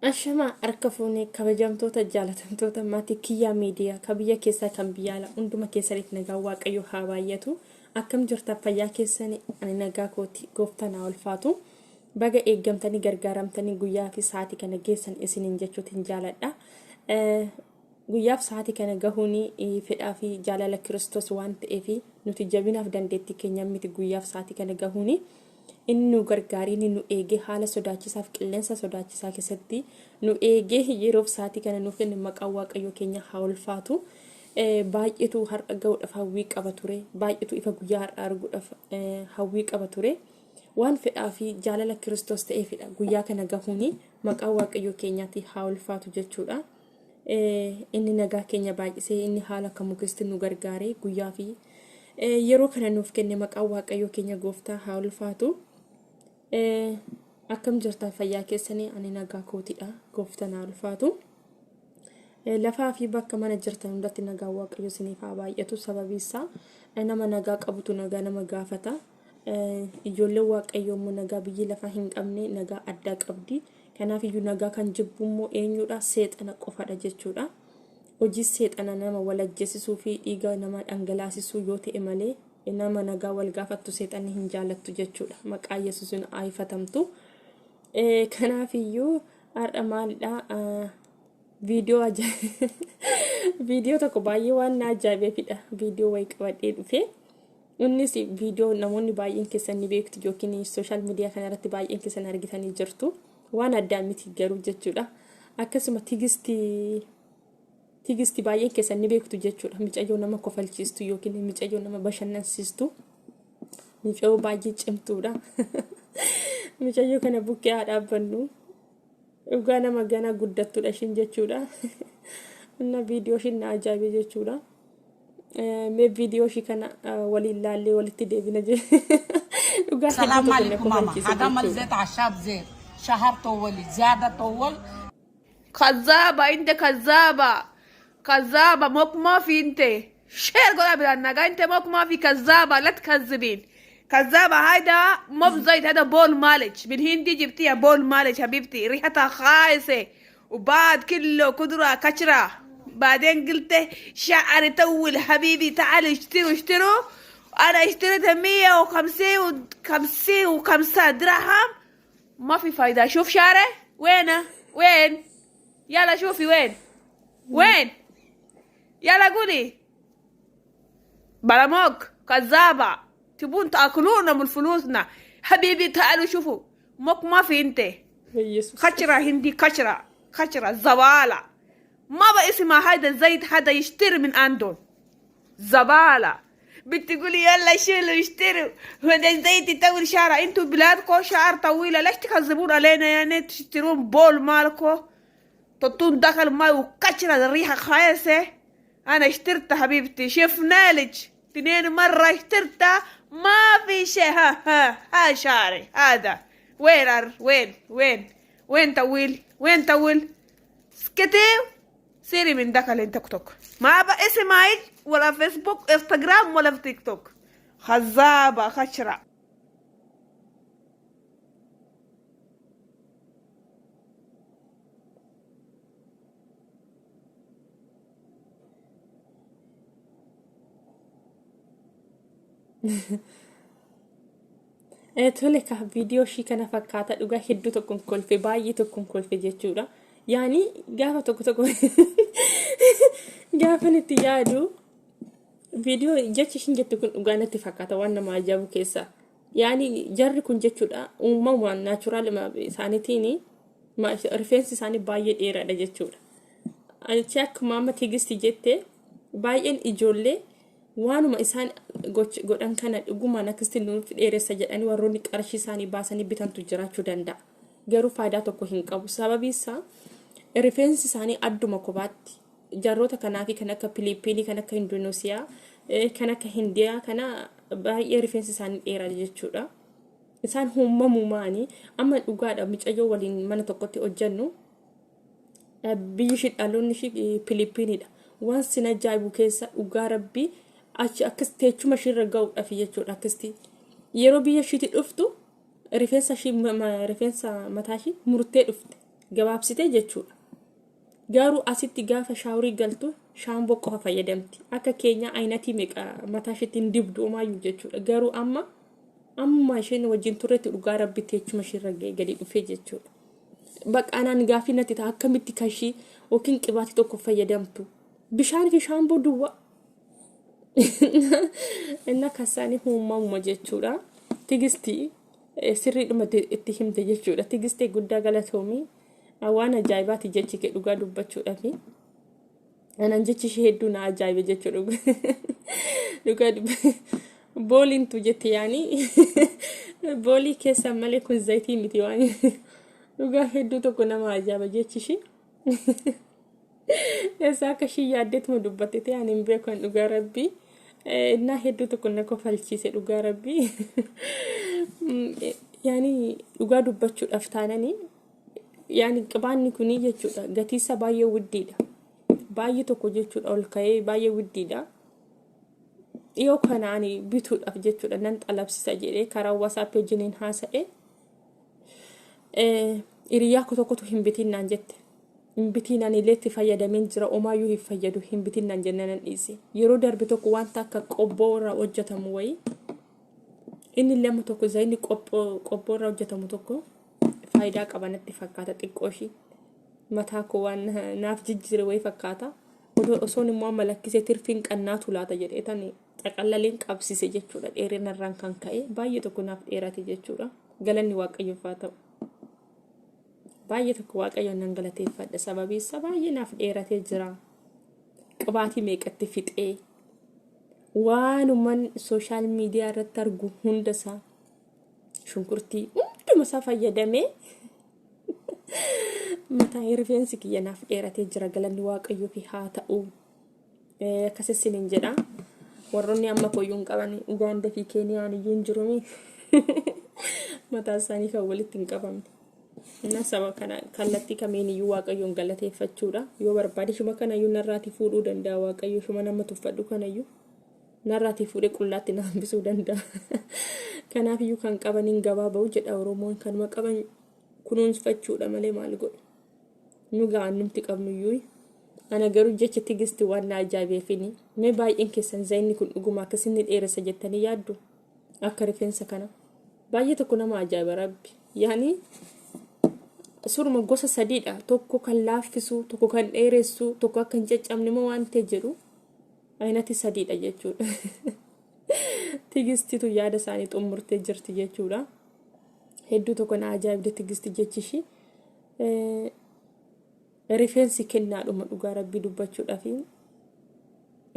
Ashama harka fuunee kabajamtoota jaalatamtoota maatii kiyyaa miidiyaa kabiyya keessaa kan biyya alaa hunduma keessanitti nagaa waaqayyo haa baay'atu. Akkam jirta fayyaa keessanii ani nagaa kooti gooftaan haa ulfaatu. Baga eeggamtanii gargaaramtanii guyyaa fi sa'aatii kana geessan isiniin jechuutiin jaaladha. Guyyaaf sa'aatii kana gahuunii fedhaa fi jaalala Kiristoos waan ta'eef nuti jabinaaf dandeettii keenya miti guyyaaf sa'aatii kana gahuunii. Inni nu gargaarii nu eegee haala sodaachisaaf qilleensa sodaachisaa keessatti nu eegee yeroof sa'aatii kana nuuf kenne maqaan waaqayyo keenya haa ulfaatu. Baay'eetu har'a gahuudhaaf hawwii qaba ture. Baay'eetu ifa guyyaa har'a arguudhaaf hawwii qaba ture. Waan fedhaa fi jaalala Kiristoos ta'eefidha guyyaa kana gahuuni maqaan waaqayyo keenyaatti haa ulfaatu jechuudha. Inni nagaa keenya baay'isee inni haala kamuu keessatti nu gargaaree guyyaa fi yeroo kana nuuf kenne maqaan waaqayyo keenya gooftaa haa ulfaatu. Akkam jirta fayyaa keessanii ani nagaa kootidha gooftaan haa ulfaatu. Lafaa fi bakka mana jirtan hundatti nagaa waaqayyo isiniif haa baay'atu. Sababii isaa nama nagaa qabutu nagaa nama gaafata. Ijoollee waaqayyo immoo nagaa biyyi lafaa hin qabne nagaa addaa qabdi. Kanaaf iyyuu nagaa kan jibbu immoo eenyudha? Seexana qofadha jechuudha. Hojii seexana nama wal ajjeesisuu fi dhiiga nama dhangalaasisuu yoo ta'e malee nama nagaa wal gaafattu seexanni hin jaalattu jechuudha. Maqaa Yesuusin aayifatamtu. Kanaaf iyyuu har'a maalidha? Viidiyoo tokko baay'ee waan na ajaa'ibeefidha. Viidiyoo wayii qabadhee dhufe. Innis viidiyoo namoonni baay'een keessan ni beektu yookiin sooshaal miidiyaa kanarratti baay'een keessan argitanii jirtu. Waan addaa miti garuu jechuudha. Akkasuma tigistii baay'een keessan ni beektu jechuudha. Micayyoo nama kofalchiistu yookiin micayyoo nama bashannansiistu. Micayyoo baay'ee cimtuudha. Micayyoo kana bukkee haa dhaabbannu. Dhugaa nama gana guddattuudha ishiin jechuudha. Inna viidiyoo ishiin na ajaa'ibe jechuudha. Mee viidiyoo ishii kana waliin laallee walitti deebina jedhe. Dhugaa السلام عليكم ماما هذا مال زيت عشاب زيت شهر طولي زيادة طول كذابة انت كذابة كذابة موك ما في انت شير قول بالنجا انت موك ما في كذابة لا تكذبين كذابة هيدا مو زيت هذا بول مالج بالهندي جبتيها بول مالج حبيبتي ريحتها خايسة وبعد كله كدرة كشرة بعدين قلت شعري طول حبيبي تعال اشتروا انا اشتريتها 150 درهم ما في فايدة. شوف شعره وينه وين يلا شوفي وين يلا قولي بلا موك كذابة تبون تاكلونا من فلوسنا. حبيبي تعالوا شوفوا موك ما في انت خشرة هندي خشرة زبالة ما بقى اسمها هذا الزيت هذا يشتري من عندهم زبالة. بتقولي يلا شيلوا اشتروا هذا الزيت يطول شعر. انتوا بلادكم شعر طويلة ليش تكذبون علينا يعني تشترون بول مالكم تطون دخل ماي وكشرة الريحة خايسة. انا اشترتها حبيبتي شفنا لك 2 مرة اشترتها ما في شيء. ها شعري هذا وين طويل سكتي سيري من دخل تيك توك ما بقى اسمعي ولا فيسبوك انستغرام ولا في تيك توك خزابة خشرة. Tole ka viidiyoo ishii kana fakkaata dhugaa hedduu tokkoon kolfe baay'ee tokkoon kolfe jechuudha. Yaani gaafa tokko gaafa itti yaadu viidiyoo jechi ishiin jettu kun dhugaa natti fakkaata waan nama ajaa'ibu keessa. Yaani jarri kun jechuudha uumamaan naachuraal isaaniitiin rifeensi isaanii baay'ee dheeraadha jechuudha. Achi akkuma amma tigisti jette baay'een ijoollee waanuma isaan godhan kana dhugumaan akkasitti nuuf dheeressa jedhanii warroonni qarshii isaanii baasanii bitantu jiraachuu danda'a. Garuu faayidaa tokko hin qabu. Sababii isaa rifeensi isaanii adduma kophaatti jarroota kanaa fi kan akka Filiippiinii kan akka Indoneesiyaa kan akka Hindiyaa kana baay'ee rifeensi isaanii dheeraa jechuudha. Isaan uumamumaanii amma dhugaadha micayyoo waliin mana tokkotti hojjennu biyyi ishii dhaloonni ishii Filiippiiniidha. Waan sin ajaa'ibu keessa dhugaa rabbii achi akkas teechuma ishiirra ga'uudhaaf jechuudha. Akkasti yeroo biyya ishiitti dhuftu rifeensa mataa ishii murtee dhufte gabaabsitee jechuudha. Garuu asitti gaafa shaawurii galtu shaamboo qofa fayyadamti. Akka keenya ayinatii meeqa mataa isheetti hin dibdu homaayyuu jechuudha. Garuu amma isheen wajjin turretti dhugaa rabbitti jechuma ishirra gadi dhufee jechuudha. Baqaanaan gaafii natti ta'a akkamitti kashii yookiin qibaatii tokko fayyadamtu. Bishaan fi shaamboo duwwaa. Inna kasaanii uumamuma jechuudha. Tigistii sirriidhuma itti himte jechuudha. Tigistee guddaa galatoomii. Waan ajaa'ibaati jechi kee dhugaa dubbachuudhaaf. Anaan jechi ishee hedduu na ajaa'ibe jechuudha. Dhugaa booliintu jetti yaani boolii keessa malee kun zayitii miti waan dhugaa hedduu tokko nama ajaa'iba jechi ishee. Eessa akka ishee yaaddeetuma dubbatte ta'e ani hin beeku dhugaa rabbii. Innaa hedduu tokko na kofalchiise dhugaa rabbii. Yaani dhugaa dubbachuudhaaf taananii. Yaani qibaanni kuni jechuudha gatiisa baay'ee widdiidha. Baay'ee tokko jechuudha ol ka'ee baay'ee widdiidha. Dhiyoo kanaan bituudhaaf jechuudha nan xalabsisa jedhee karaa WhatsApp wajjiniin haasa'e. Hiriyaa tokkotu hin bitinnaan jette. Hin bitinnaan illee itti fayyadameen jira omaayyuu hin fayyadu hin bitinnaan jennaan dhiise. Yeroo darbe tokko wanta akka qobboo irraa hojjetamu wayii. Inni lama tokko zayini qobboo irraa hojjetamu tokko. Faayidaa qabanatti fakkaata xiqqooshii mataa koo waan naaf jijjiire wayii fakkaata osoon immoo malakkisee tirfiin qannaatu laata jedheetan xaqallaleen qabsise jechuudha dheerinarraan kan ka'e baay'ee tokko naaf dheerate jechuudha galanni waaqayyoof haa ta'u baay'ee tokko waaqayyoon nan galateeffadha sababii isa baay'ee naaf dheeratee jira qibaatii meeqatti fixee waanuman sooshaal miidiyaa irratti argu hundasaa shunkurtii hunduma isaa fayyadamee mataa rifeensi kiyya naaf dheeratee jira galanni waaqayyoof haa ta'u akkasisiniin jedha warroonni amma koyyuun qaban Ugaandaa fi Keeniyaan iyyuu hin jirumi mataa isaanii kan walitti hin qabamne inna sababa kana kallattii kamiin iyyuu waaqayyoon galateeffachuudha yoo barbaade shuma kana iyyuu narraatii fuudhuu danda'a waaqayyo shuma nama tuffadhu kana iyyuu narraatii fuudhee qullaatti na hambisuu danda'a. Kanaaf iyyuu kan qabaniin gabaa ba'u jedha Oromoon kanuma qaban kunuunfachuudha malee maal godhu. Nu gaannumti qabnu iyyuu ana garuu jecha tigisti waan na ajaa'ibeefini mee baay'een keessan zayinni kun dhuguma akkasinni dheeressa jettanii yaaddu akka rifeensa kana baay'ee tokko nama ajaa'iba rabbi yaani surma gosa sadiidha tokko kan laaffisu tokko kan dheeressu tokko akka hin caccabne moo waan ta'e jedhu aynati sadiidha jechuudha. Tigistitu yaada isaanii xumurtee jirti jechuudha. Hedduu tokko na ajaa'ibde tigisti jechishi. Rifeensi kennaadhuma dhugaa rabbii dubbachuudhaaf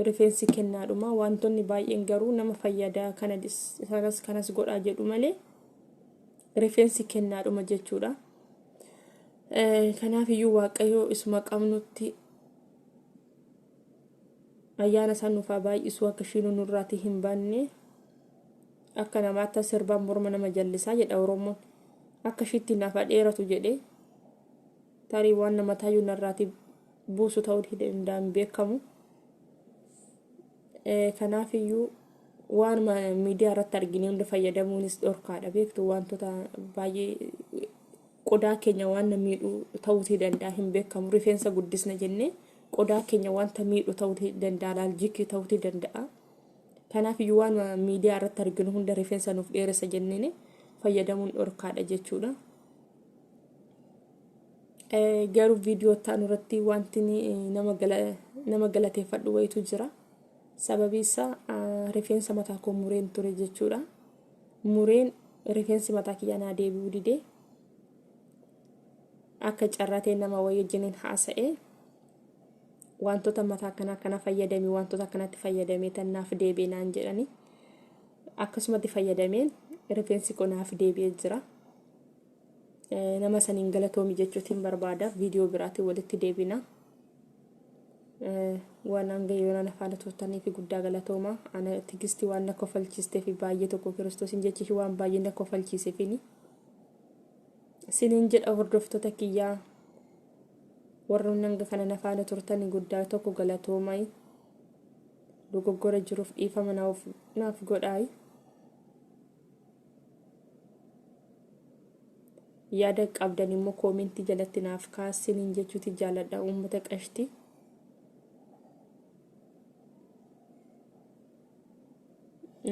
rifeensi kennaadhuma wantoonni baay'een garuu nama fayyadaa kanas godhaa jedhu malee rifeensi kennaadhuma jechuudha. Kanaaf iyyuu waaqayyoo isuma qabnutti ayyaana isaan nuuf baay'isuu akka shiinu nurraati hin baanne akka namaatti sirbaan morma nama jallisaa jedha Oromoon akka shiitti naaf dheeratu jedhee tarii waan nama taayyuu narraati buusu ta'uu danda'an beekamu. Kanaaf iyyuu waan miidiyaa irratti arginu hunda fayyadamuunis dhorkaadha beektu wantoota baay'ee qodaa keenya waan miidhu ta'uu danda'a hin beekamu rifeensa guddisna jennee qodaa keenya wanta miidhu ta'uu danda'a laaljikii ta'uu danda'a. Kanaaf iyyuu waan miidiyaa irratti arginu hunda rifeensa nuuf dheeressa jennee fayyadamuun dhorkaadha jechuudha. Garuu viidiyoo ta'an irratti wanti nama galateeffadhu wayitu jira. Sababii isaa rifeensa mataa koo mureen ture jechuudha. Mureen rifeensi mataa kiyyaa naa deebi'uu didee akka carraatee nama wayii wajjiniin haasa'ee wantoota mataa kana fayyadamee wantoota kanatti fayyadamee tannaaf deebi'ee naan jedhani akkasumatti fayyadameen rifeensi koo naaf deebi'ee jira. Nama saniin galatoomi jechuutiin barbaada viidiyoo biraatiin walitti deebina. Waan hanga yoona nafaana turtaniif guddaa galatooma ana tigistii waan na kofalchiisteef baay'ee tokko Kiristoosiin jechishi waan baay'ee na kofalchiiseefini siniin jedha hordoftoota kiyyaa warroonni hanga kana nafaana turtanii guddaa tokko galatoomai dogoggora jiruuf dhiifama naaf godhaai yaada qabdan immoo koomentii jalatti naaf kaasiniin jechuuti jaaladha uummata qashti.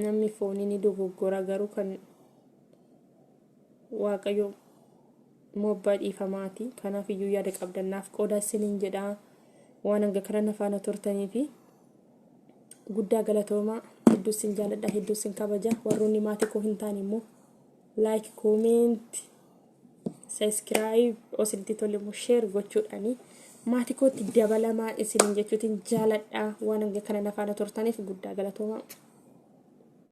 Namni foonii ni dogoggora garuu kan waaqayyo mobbaa dhiifamaati. Kanaaf iyyuu yaada qabdan naaf qoodaa siniin jedha. Waan hanga kana nafaana turtanii fi guddaa galatoomaa. Hedduu sin jaaladha, hedduu sin kabaja. Warroonni maatii koo hin taane immoo like, comment, subscribe osinitti tole immoo share gochuudhaani maatii kootti dabalamaa isiniin jechuutiin jaaladha. Waan hanga kana nafaana turtaniif guddaa galatoomaa.